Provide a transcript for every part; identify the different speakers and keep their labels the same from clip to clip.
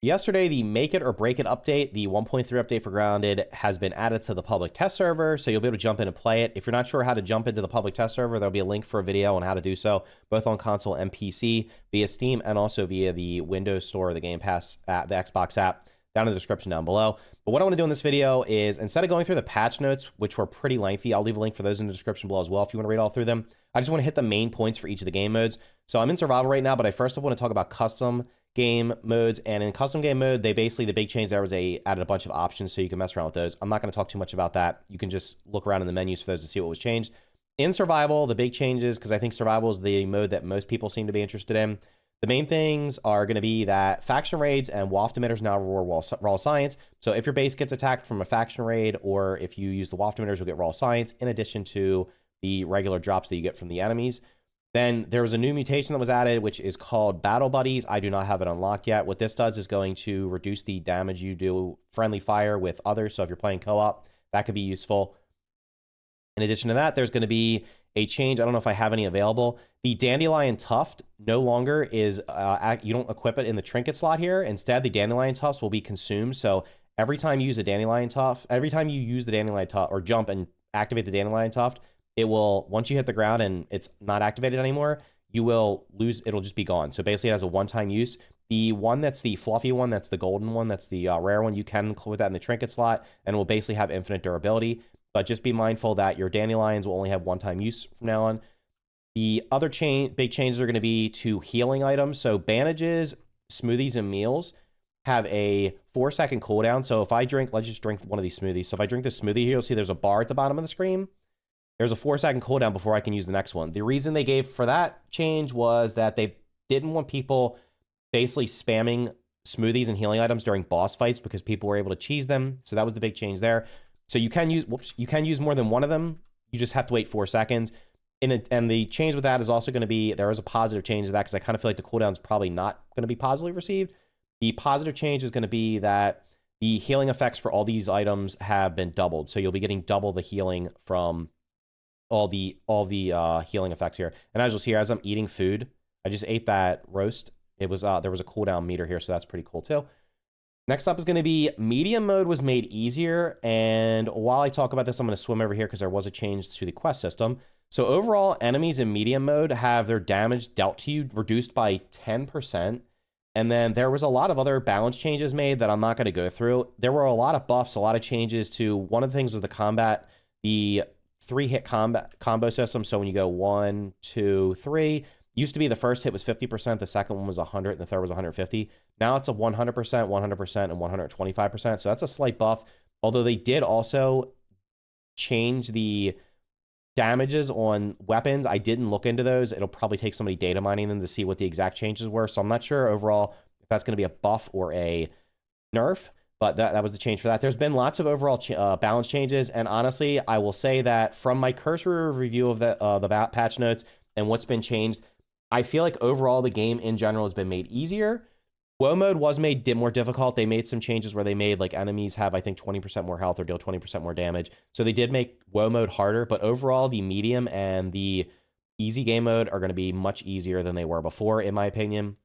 Speaker 1: Yesterday, the Make It or Break It update, the 1.3 update for Grounded, has been added to the public test server, so you'll be able to jump in and play it. If you're not sure how to jump into the public test server, there'll be a link for a video on how to do so, both on console and PC, via Steam, and also via the Windows Store, the Game Pass app, the Xbox app, down in the description down below. But what I want to do in this video is, instead of going through the patch notes, which were pretty lengthy, I'll leave a link for those in the description below as well if you want to read all through them. I just want to hit the main points for each of the game modes. So I'm in survival right now, but I first want to talk about custom game modes. And in custom game mode, they basically, the big change there was they added a bunch of options so you can mess around with those. I'm not going to talk too much about that. You can just look around in the menus for those to see what was changed. In survival, the big changes, because I think survival is the mode that most people seem to be interested in. The main things are going to be that faction raids and waft emitters now reward raw science. So if your base gets attacked from a faction raid, or if you use the waft emitters, you'll get raw science in addition to the regular drops that you get from the enemies. Then there was a new mutation that was added, which is called Battle Buddies. I do not have it unlocked yet. What this does is going to reduce the damage you do friendly fire with others. So if you're playing co-op, that could be useful. In addition to that, there's going to be a change. I don't know if I have any available. The Dandelion Tuft no longer is, you don't equip it in the trinket slot here. Instead, the Dandelion Tufts will be consumed. So every time you use a Dandelion Tuft, every time you use the Dandelion Tuft or jump and activate the Dandelion Tuft, it will, once you hit the ground and it's not activated anymore, you will lose, it'll just be gone. So basically it has a one-time use. The one that's the fluffy one, that's the golden one, that's the rare one, you can include that in the trinket slot and it will basically have infinite durability. But just be mindful that your dandelions will only have one-time use from now on. The other big changes are going to be to healing items. So bandages, smoothies, and meals have a 4-second cooldown. So if I drink, let's just drink one of these smoothies. So if I drink this smoothie here, you'll see there's a bar at the bottom of the screen. There's a 4-second cooldown before I can use the next one. The reason they gave for that change was that they didn't want people basically spamming smoothies and healing items during boss fights because people were able to cheese them. So that was the big change there. So you can use, you can use more than one of them. You just have to wait 4 seconds. And the change with that is also going to be, there is a positive change to that because I kind of feel like the cooldown is probably not going to be positively received. The positive change is going to be that the healing effects for all these items have been doubled. So you'll be getting double the healing from all the healing effects here. And as you'll see here, as I'm eating food, I just ate that roast. It was there was a cooldown meter here, so that's pretty cool too. Next up is going to be medium mode was made easier. And while I talk about this, I'm going to swim over here because there was a change to the quest system. So overall, enemies in medium mode have their damage dealt to you reduced by 10%. And then there was a lot of other balance changes made that I'm not going to go through. There were a lot of buffs, a lot of changes to, one of the things was the combat, the 3-hit combo system. So when you go 1, 2, 3, used to be the first hit was 50%, the second one was 100, and the third was 150. Now it's a 100%, 100%, and 125%. So that's a slight buff. Although they did also change the damages on weapons. I didn't look into those. It'll probably take somebody data mining them to see what the exact changes were. So I'm not sure overall if that's going to be a buff or a nerf. But that was the change for that. There's been lots of overall balance changes. And honestly, I will say that from my cursory review of the patch notes and what's been changed, I feel like overall the game in general has been made easier. Woe mode was made more difficult. They made some changes where they made like enemies have, I think, 20% more health or deal 20% more damage. So they did make Woe mode harder. But overall, the medium and the easy game mode are going to be much easier than they were before, in my opinion.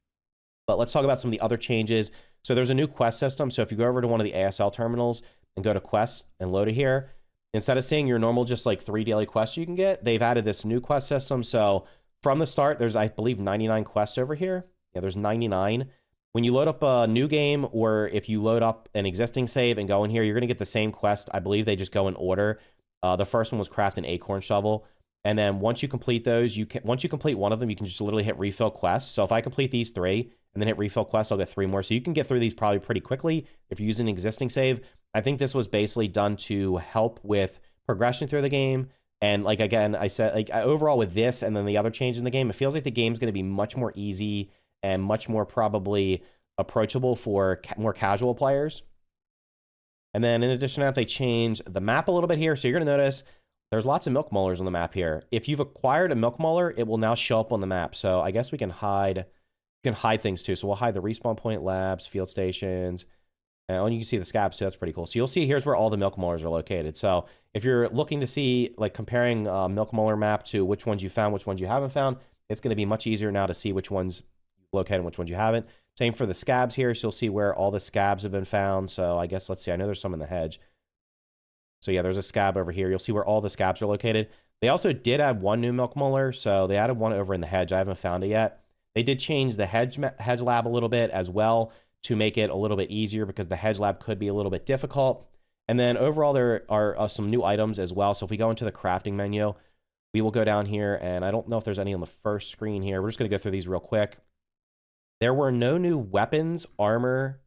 Speaker 1: But let's talk about some of the other changes. So there's a new quest system. So if you go over to one of the ASL terminals and go to quests and load it here, instead of seeing your normal just like 3 daily quests you can get, they've added this new quest system. So from the start, there's, I believe, 99 quests over here. Yeah, there's 99. When you load up a new game, or if you load up an existing save and go in here, you're going to get the same quest. I believe they just go in order. The first one was craft an acorn shovel. And then once you complete those, once you complete one of them, you can just literally hit refill quests. So if I complete these 3 and then hit refill quests, I'll get 3 more. So you can get through these probably pretty quickly if you're using an existing save. I think this was basically done to help with progression through the game. And like, again, I said, like overall with this and then the other changes in the game, it feels like the game's going to be much more easy and much more probably approachable for more casual players. And then in addition to that, they changed the map a little bit here. So you're going to notice there's lots of milk molars on the map here. If you've acquired a milk molar, it will now show up on the map. So I guess we can hide things too. So we'll hide the respawn point, labs, field stations, and you can see the scabs too. That's pretty cool. So you'll see here's where all the milk molars are located. So if you're looking to see, like comparing milk molar map to which ones you found, which ones you haven't found, it's going to be much easier now to see which ones you located and which ones you haven't. Same for the scabs here. So you'll see where all the scabs have been found. So I guess, let's see. I know there's some in the hedge. So yeah, there's a scab over here. You'll see where all the scabs are located. They also did add one new milk molar. So they added one over in the hedge. I haven't found it yet. They did change the hedge lab a little bit as well to make it a little bit easier because the hedge lab could be a little bit difficult. And then overall, there are some new items as well. So if we go into the crafting menu, we will go down here, and I don't know if there's any on the first screen here. We're just going to go through these real quick. There were no new weapons, armor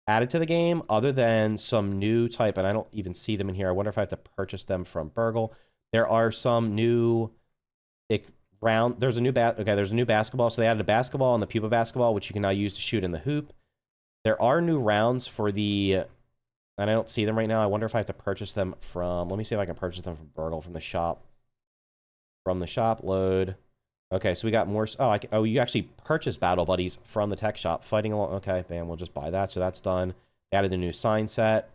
Speaker 1: added to the game other than some new type, and I don't even see them in here. I wonder if I have to purchase them from Burgle. There are some new there's a new there's a new basketball. So they added a basketball and the pupa basketball, which you can now use to shoot in the hoop. There are new rounds for the, and I don't see them right now. I wonder if I have to purchase them from, let me see if I can purchase them from Burgle from the shop. From the shop, load. Okay, so we got more. Oh, you actually purchased Battle Buddies from the tech shop. Fighting along. Okay, bam, we'll just buy that. So that's done. They added a new sign set.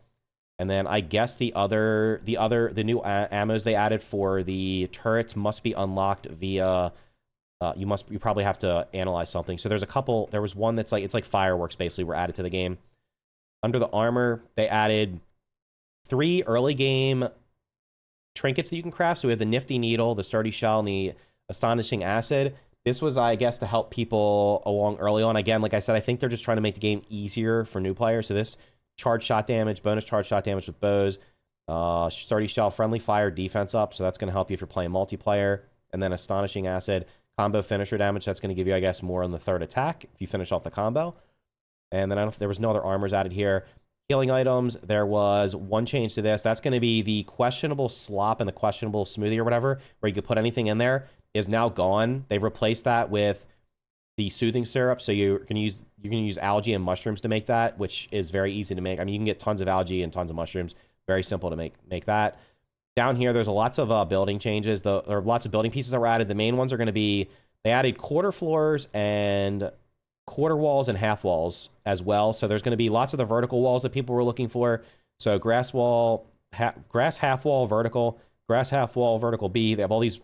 Speaker 1: And then I guess the new ammos they added for the turrets must be unlocked via, you probably have to analyze something. So there's a couple, there was one that's like, it's like fireworks basically were added to the game. Under the armor, they added 3 early game trinkets that you can craft. So we have the Nifty Needle, the Sturdy Shell, and the Astonishing Acid. This was, I guess, to help people along early on. Again, like I said, I think they're just trying to make the game easier for new players. So this charge shot damage, bonus charge shot damage with bows, Sturdy Shell, friendly fire, defense up. So that's going to help you if you're playing multiplayer. And then Astonishing Acid, combo finisher damage. That's going to give you, I guess, more on the third attack if you finish off the combo. And then there was no other armors added here. Healing items, there was one change to this. That's going to be the questionable slop and the questionable smoothie or whatever, where you could put anything in there, is now gone. They've replaced that with the soothing syrup. So you're going to use algae and mushrooms to make that, which is very easy to make. I mean, you can get tons of algae and tons of mushrooms. Very simple to make that. Down here, there's lots of building changes. There are lots of building pieces that were added. The main ones are going to be, they added quarter floors and quarter walls and half walls as well. So there's going to be lots of the vertical walls that people were looking for. So grass half wall vertical, grass half wall vertical B. They have all these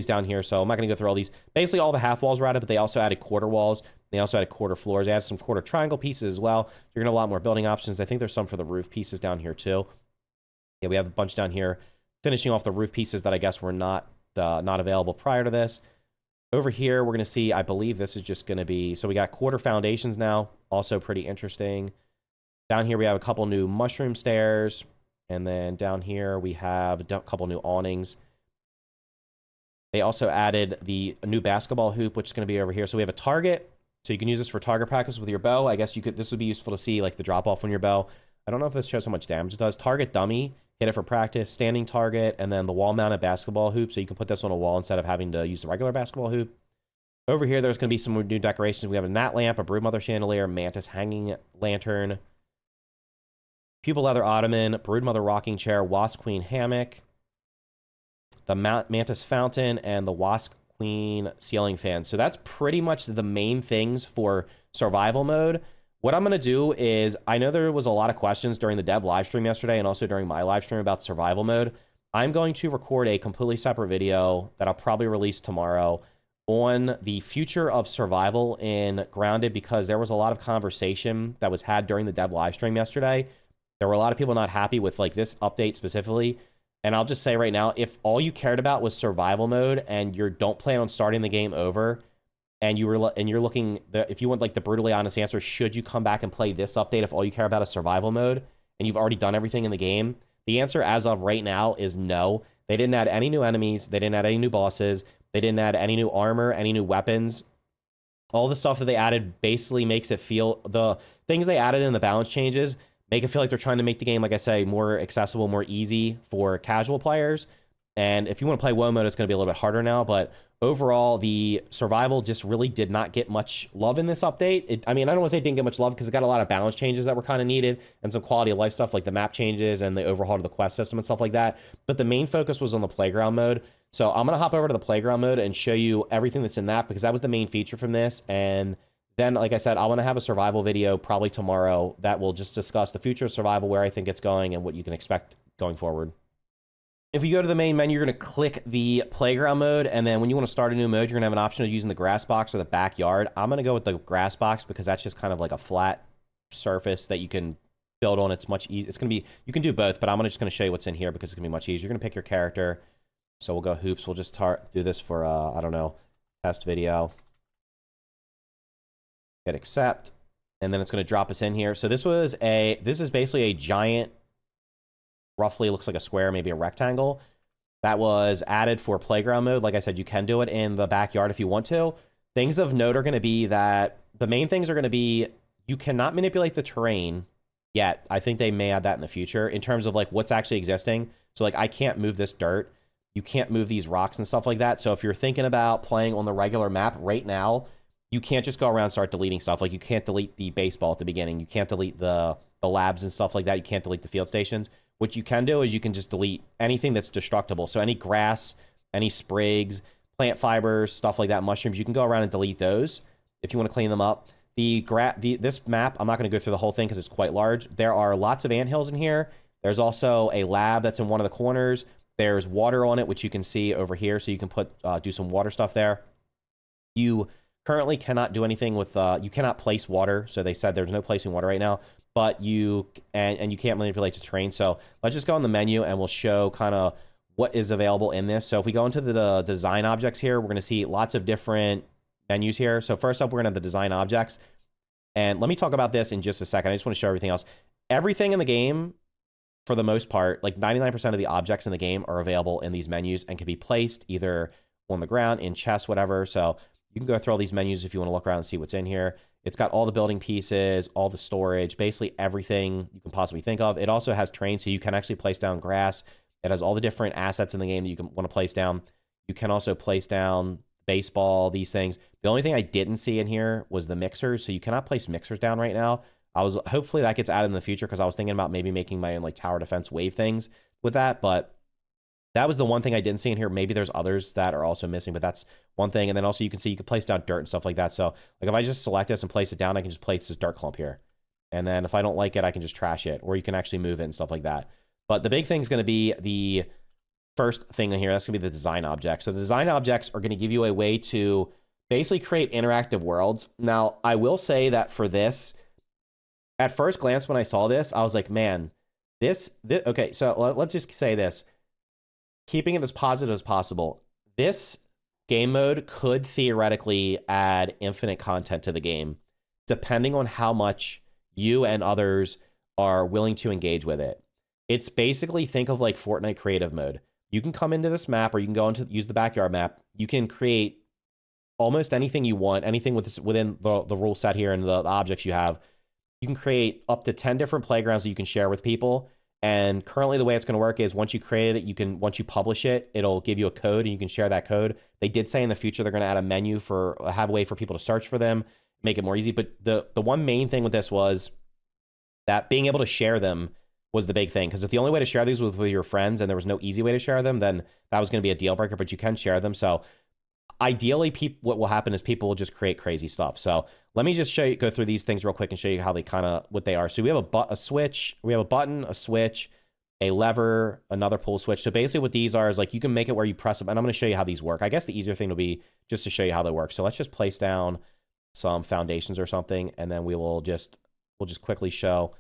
Speaker 1: down here. So I'm not going to go through all these. Basically, all the half walls were added, but they also added quarter walls. They also added quarter floors. They added some quarter triangle pieces as well. You're going to have a lot more building options. I think there's some for the roof pieces down here too. Yeah, we have a bunch down here, finishing off the roof pieces that I guess were not available prior to this. Over here, we're going to see, I believe this is just going to be, so we got quarter foundations now, also pretty interesting. Down here, we have a couple new mushroom stairs. And then down here, we have a couple new awnings. They also added a new basketball hoop, which is going to be over here. So we have a target. So you can use this for target practice with your bow. I guess this would be useful to see like the drop off on your bow. I don't know if this shows how much damage it does. Target dummy, hit it for practice, standing target, and then the wall mounted basketball hoop. So you can put this on a wall instead of having to use the regular basketball hoop. Over here, there's going to be some new decorations. We have a gnat lamp, a broodmother chandelier, mantis hanging lantern, pupil leather ottoman, broodmother rocking chair, wasp queen hammock, the mantis fountain, and the wasp queen ceiling fan. So that's pretty much the main things for survival mode. What I'm going to do is, I know there was a lot of questions during the dev live stream yesterday and also during my live stream about survival mode. I'm going to record a completely separate video that I'll probably release tomorrow on the future of survival in Grounded, because there was a lot of conversation that was had during the dev live stream yesterday. There were a lot of people not happy with like this update specifically. And I'll just say right now, if all you cared about was survival mode and you don't plan on starting the game over, and you're looking, if you want like the brutally honest answer, should you come back and play this update if all you care about is survival mode and you've already done everything in the game? The answer as of right now is no. They didn't add any new enemies. They didn't add any new bosses. They didn't add any new armor, any new weapons. All the stuff that they added basically makes it feel, the things they added in the balance changes make it feel like they're trying to make the game, like I say, more accessible, more easy for casual players. And if you want to play WoW mode, it's going to be a little bit harder now. But overall, the survival just really did not get much love in this update. I mean, I don't want to say it didn't get much love because it got a lot of balance changes that were kind of needed and some quality of life stuff like the map changes and the overhaul of the quest system and stuff like that. But the main focus was on the playground mode. So I'm going to hop over to the playground mode and show you everything that's in that, because that was the main feature from this. And then, like I said, I want to have a survival video probably tomorrow that will just discuss the future of survival, where I think it's going, and what you can expect going forward. if you go to the main menu, you're going to click the playground mode, and then when you want to start a new mode, you're going to have an option of using the grass box or the backyard. I'm going to go with the grass box because that's just kind of like a flat surface that you can build on. It's much easier. It's going to be, you can do both, but I'm just going to show you what's in here because it's going to be much easier. You're going to pick your character. So we'll go hoops. We'll just do this for, I don't know, test video. Hit accept. And then it's going to drop us in here. So this is basically a giant, roughly looks like a square, maybe a rectangle, that was added for playground mode. Like I said, you can do it in the backyard if you want to. Things of note are going to be that the main things are going to be you cannot manipulate the terrain yet. I think they may add that in the future in terms of like what's actually existing. So like I can't move this dirt. You can't move these rocks and stuff like that. So if you're thinking about playing on the regular map right now, you can't just go around and start deleting stuff. Like you can't delete the baseball at the beginning. You can't delete the labs and stuff like that. You can't delete the field stations. What you can do is you can just delete anything that's destructible. So any grass, any sprigs, plant fibers, stuff like that, mushrooms, you can go around and delete those if you want to clean them up. This map, I'm not going to go through the whole thing because it's quite large. There are lots of anthills in here. There's also a lab that's in one of the corners. There's water on it, which you can see over here. So you can do some water stuff there. You currently cannot do anything with, you cannot place water. So they said there's no placing water right now. But you can't manipulate the terrain. So let's just go on the menu and we'll show kind of what is available in this. So if we go into the design objects here, we're going to see lots of different menus here. So first up, we're going to have the design objects. And let me talk about this in just a second. I just want to show everything else. Everything in the game, for the most part, like 99% of the objects in the game are available in these menus and can be placed either on the ground, in chests, whatever. So you can go through all these menus if you want to look around and see what's in here. It's got all the building pieces, all the storage, basically everything you can possibly think of. It also has terrain, so you can actually place down grass. It has all the different assets in the game that you can want to place down. You can also place down baseball, these things. The only thing I didn't see in here was the mixers, so you cannot place mixers down right now. Hopefully that gets added in the future because I was thinking about maybe making my own like tower defense wave things with that, but that was the one thing I didn't see in here. Maybe there's others that are also missing, but that's one thing. And then also you can see you can place down dirt and stuff like that. So like if I just select this and place it down, I can just place this dirt clump here. And then if I don't like it, I can just trash it, or you can actually move it and stuff like that. But the big thing is going to be the first thing in here. That's going to be the design objects. So the design objects are going to give you a way to basically create interactive worlds. Now, I will say that for this, at first glance when I saw this, I was like, man, this okay, so let's just say this. Keeping it as positive as possible, this game mode could theoretically add infinite content to the game, depending on how much you and others are willing to engage with it. It's basically, think of like Fortnite creative mode. You can come into this map, or you can go into use the backyard map. You can create almost anything you want, anything within the rule set here and the objects you have. You can create up to 10 different playgrounds that you can share with people. And currently the way it's going to work is once you create it, once you publish it, it'll give you a code and you can share that code. They did say in the future they're going to add a menu have a way for people to search for them, make it more easy. But the one main thing with this was that being able to share them was the big thing. Because if the only way to share these was with your friends and there was no easy way to share them, then that was going to be a deal breaker, but you can share them. So ideally, what will happen is people will just create crazy stuff. So let me just go through these things real quick and show you how they what they are. So we have a switch, we have a button, a switch, a lever, another pull switch. So basically what these are is like you can make it where you press them, and I'm going to show you how these work. I guess the easier thing will be just to show you how they work. So let's just place down some foundations or something, and then we'll just quickly show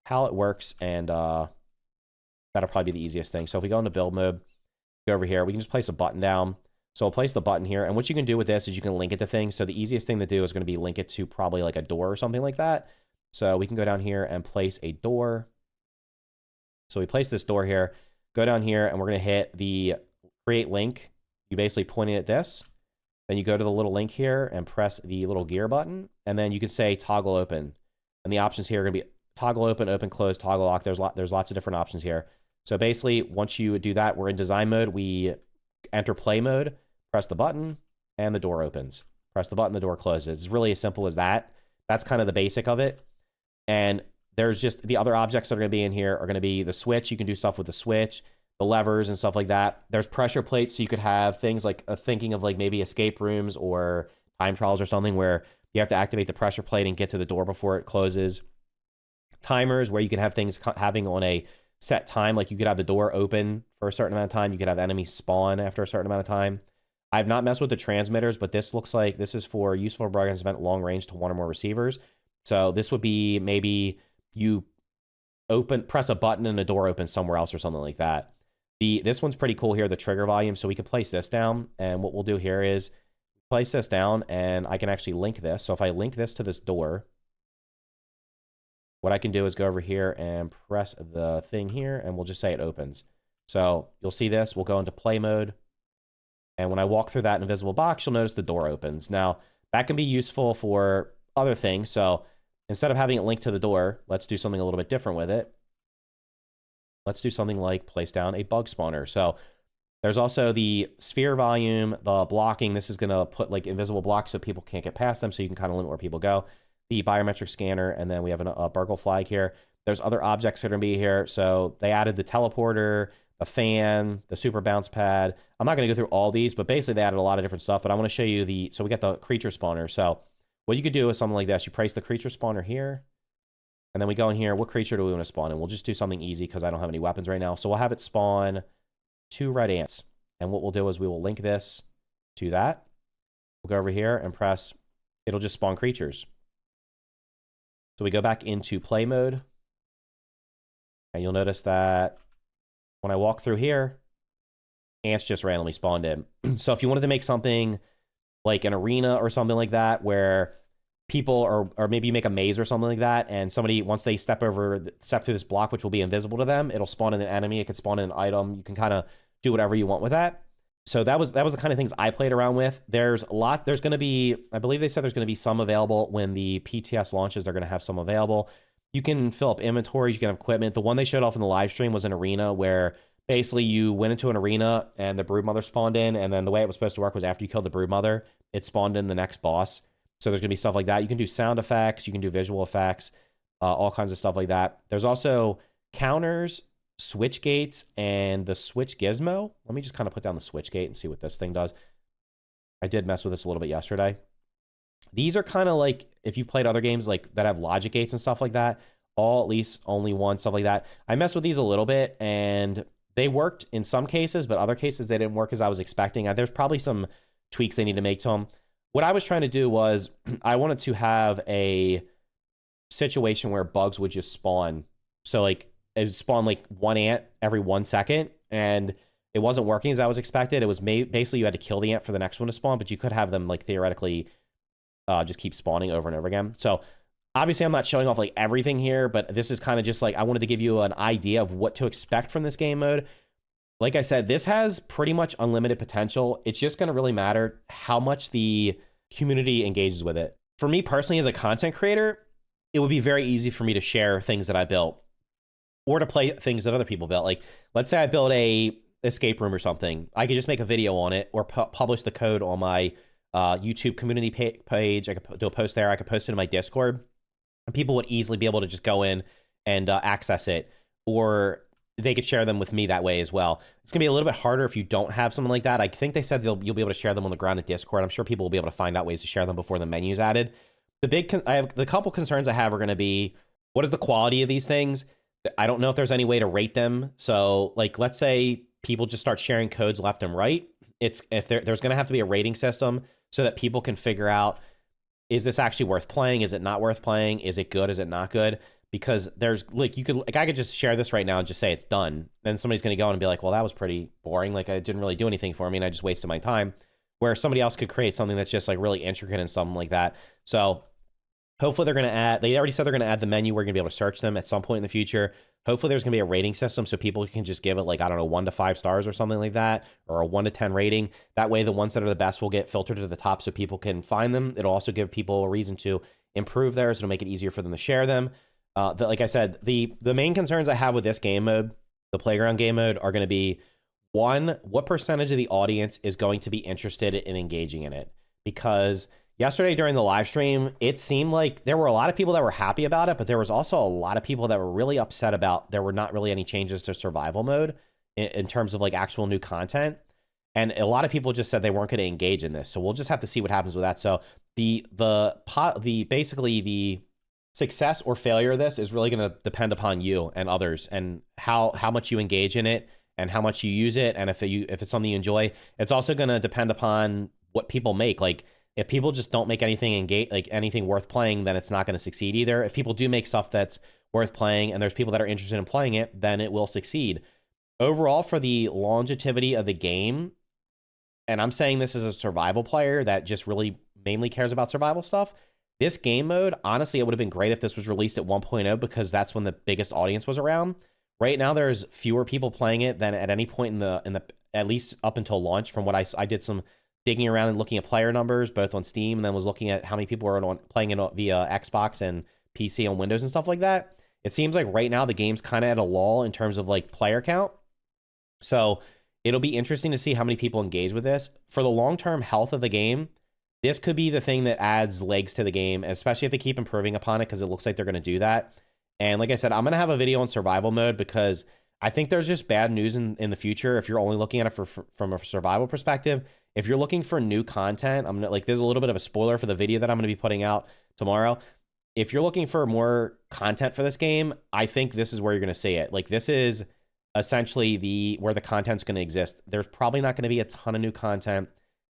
Speaker 1: how it works, and that'll probably be the easiest thing. So if we go into build mode, go over here, we can just place a button down. So I'll place the button here, and what you can do with this is you can link it to things. So the easiest thing to do is going to be link it to probably like a door or something like that. So we can go down here and place a door. So we place this door here, go down here, and we're going to hit the create link. You basically point it at this. Then you go to the little link here and press the little gear button, and then you can say toggle open. And the options here are going to be toggle open, open, close, toggle lock. There's lots of different options here. So basically, once you do that, we're in design mode. We enter play mode, press the button, and the door opens. Press the button, the door closes. It's really as simple as that. That's kind of the basic of it. And there's just the other objects that are going to be in here are going to be the switch. You can do stuff with the switch, the levers and stuff like that. There's pressure plates, so you could have things like thinking of like maybe escape rooms or time trials or something where you have to activate the pressure plate and get to the door before it closes. Timers, where you can have things having on a set time. Like you could have the door open for a certain amount of time. You could have enemies spawn after a certain amount of time. I've not messed with the transmitters, but this looks like this is for useful broadcast event long range to one or more receivers. So this would be maybe you press a button and a door opens somewhere else or something like that. This one's pretty cool here, the trigger volume. So we can place this down, and what we'll do here is place this down, and I can actually link this. So if I link this to this door, what I can do is go over here and press the thing here, and we'll just say it opens. So you'll see this. We'll go into play mode. And when I walk through that invisible box, you'll notice the door opens. Now, that can be useful for other things. So instead of having it linked to the door, let's do something a little bit different with it. Let's do something like place down a bug spawner. So there's also the sphere volume, the blocking. This is going to put like invisible blocks so people can't get past them, so you can kind of limit where people go. The biometric scanner, and then we have a burgle flag here. There's other objects that are going to be here. So they added the teleporter, a fan, the super bounce pad. I'm not going to go through all these, but basically they added a lot of different stuff. But I want to show you so we got the creature spawner. So what you could do is something like this. You place the creature spawner here, and then we go in here. What creature do we want to spawn? And we'll just do something easy because I don't have any weapons right now. So we'll have it spawn 2 red ants. And what we'll do is we will link this to that. We'll go over here and press, it'll just spawn creatures. So we go back into play mode, and you'll notice that when I walk through here, ants just randomly spawned in. So if you wanted to make something like an arena or something like that, where people or maybe you make a maze or something like that, and somebody, once they step through this block, which will be invisible to them, it'll spawn in an enemy. It could spawn in an item. You can kind of do whatever you want with that. So that was the kind of things I played around with. There's going to be, I believe they said there's going to be some available when the PTS launches. They're going to have some available. You can fill up inventories, you can have equipment. The one they showed off in the live stream was an arena where basically you went into an arena and the broodmother spawned in, and then the way it was supposed to work was after you killed the broodmother, it spawned in the next boss. So there's going to be stuff like that. You can do sound effects, you can do visual effects, all kinds of stuff like that. There's also counters, switch gates, and the switch gizmo. Let me just kind of put down the switch gate and see what this thing does. I did mess with this a little bit yesterday. These are kind of like, if you've played other games like that have logic gates and stuff like that, all at least only one, stuff like that. I messed with these a little bit, and they worked in some cases, but other cases they didn't work as I was expecting. There's probably some tweaks they need to make to them. What I was trying to do was I wanted to have a situation where bugs would just spawn. So like it would spawn like 1 ant every 1 second, and it wasn't working as I was expected. It was basically you had to kill the ant for the next one to spawn, but you could have them like theoretically just keep spawning over and over again. So obviously I'm not showing off like everything here, but this is kind of just like I wanted to give you an idea of what to expect from this game mode. Like I said, this has pretty much unlimited potential. It's just going to really matter how much the community engages with it. For me personally, as a content creator, it would be very easy for me to share things that I built or to play things that other people built. Like, let's say I built a escape room or something. I could just make a video on it or publish the code on my YouTube community page. I could do a post there. I could post it in my Discord, and people would easily be able to just go in and access it, or they could share them with me that way as well. It's gonna be a little bit harder if you don't have something like that. I think they said you'll be able to share them on the ground at Discord. I'm sure people will be able to find out ways to share them before the menu's added. The couple concerns I have are gonna be, what is the quality of these things? I don't know if there's any way to rate them. So like, let's say people just start sharing codes left and right. There's gonna have to be a rating system so that people can figure out, is this actually worth playing? Is it not worth playing? Is it good? Is it not good? Because there's like, I could just share this right now and just say it's done. Then somebody's going to go in and be like, well, that was pretty boring. Like, I didn't really do anything for me, and I just wasted my time. Where somebody else could create something that's just like really intricate and something like that. So hopefully they're going to add, they already said they're going to add the menu. We're going to be able to search them at some point in the future. Hopefully there's going to be a rating system so people can just give it like, I don't know, 1 to 5 stars or something like that, or a 1 to 10 rating. That way the ones that are the best will get filtered to the top so people can find them. It'll also give people a reason to improve theirs. It'll make it easier for them to share them. Like I said, the main concerns I have with this game mode, the playground game mode, are going to be, 1, what percentage of the audience is going to be interested in engaging in it? Because yesterday during the live stream, it seemed like there were a lot of people that were happy about it, but there was also a lot of people that were really upset about there were not really any changes to survival mode in terms of like actual new content. And a lot of people just said they weren't going to engage in this. So we'll just have to see what happens with that. So basically the success or failure of this is really going to depend upon you and others, and how much you engage in it and how much you use it, and if it's something you enjoy. It's also going to depend upon what people make. Like, if people just don't make anything anything worth playing, then it's not going to succeed either. If people do make stuff that's worth playing and there's people that are interested in playing it, then it will succeed. Overall, for the longevity of the game, and I'm saying this as a survival player that just really mainly cares about survival stuff, this game mode, honestly, it would have been great if this was released at 1.0 because that's when the biggest audience was around. Right now, there's fewer people playing it than at any point in the at least up until launch. From what I did some digging around and looking at player numbers, both on Steam, and then was looking at how many people are playing it via Xbox and PC and Windows and stuff like that. It seems like right now the game's kind of at a lull in terms of like player count. So it'll be interesting to see how many people engage with this. For the long-term health of the game, this could be the thing that adds legs to the game, especially if they keep improving upon it, because it looks like they're going to do that. And like I said, I'm going to have a video on survival mode because I think there's just bad news in the future if you're only looking at it from a survival perspective. If you're looking for new content, I'm gonna, like, there's a little bit of a spoiler for the video that I'm going to be putting out tomorrow. If you're looking for more content for this game, I think this is where you're going to see it. Like, this is essentially where the content's going to exist. There's probably not going to be a ton of new content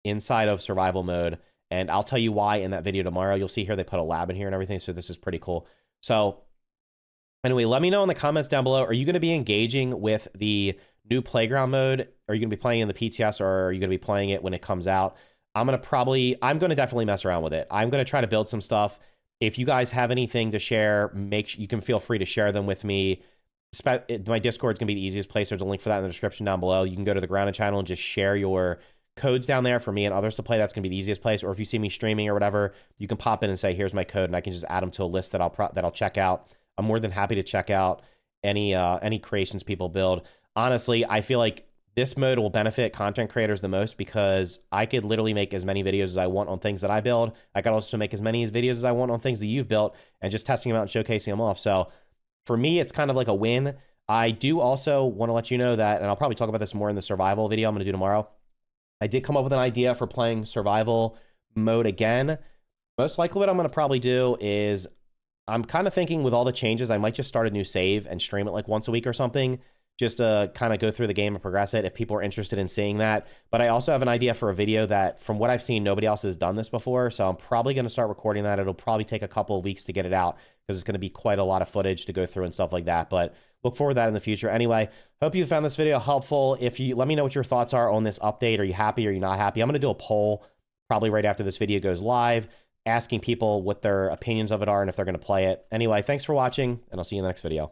Speaker 1: inside of survival mode, and I'll tell you why in that video tomorrow. You'll see here they put a lab in here and everything, so this is pretty cool. So anyway, let me know in the comments down below, are you going to be engaging with the new playground mode? Are you going to be playing in the PTS, or are you going to be playing it when it comes out? I'm going to definitely mess around with it. I'm going to try to build some stuff. If you guys have anything to share, you can feel free to share them with me. My Discord is going to be the easiest place. There's a link for that in the description down below. You can go to the Grounded channel and just share your codes down there for me and others to play. That's going to be the easiest place. Or if you see me streaming or whatever, you can pop in and say, here's my code, and I can just add them to a list that I'll check out. I'm more than happy to check out any creations people build. Honestly, I feel like this mode will benefit content creators the most because I could literally make as many videos as I want on things that I build. I could also make as many videos as I want on things that you've built and just testing them out and showcasing them off. So for me, it's kind of like a win. I do also want to let you know that, and I'll probably talk about this more in the survival video I'm going to do tomorrow. I did come up with an idea for playing survival mode again. Most likely what I'm going to probably do is, I'm kind of thinking with all the changes, I might just start a new save and stream it like once a week or something, just to kind of go through the game and progress it if people are interested in seeing that. But I also have an idea for a video that, from what I've seen, nobody else has done this before. So I'm probably going to start recording that. It'll probably take a couple of weeks to get it out because it's going to be quite a lot of footage to go through and stuff like that. But look forward to that in the future. Anyway, hope you found this video helpful. If you let me know what your thoughts are on this update. Are you happy or are you not happy? I'm going to do a poll probably right after this video goes live, asking people what their opinions of it are and if they're going to play it. Anyway, thanks for watching, and I'll see you in the next video.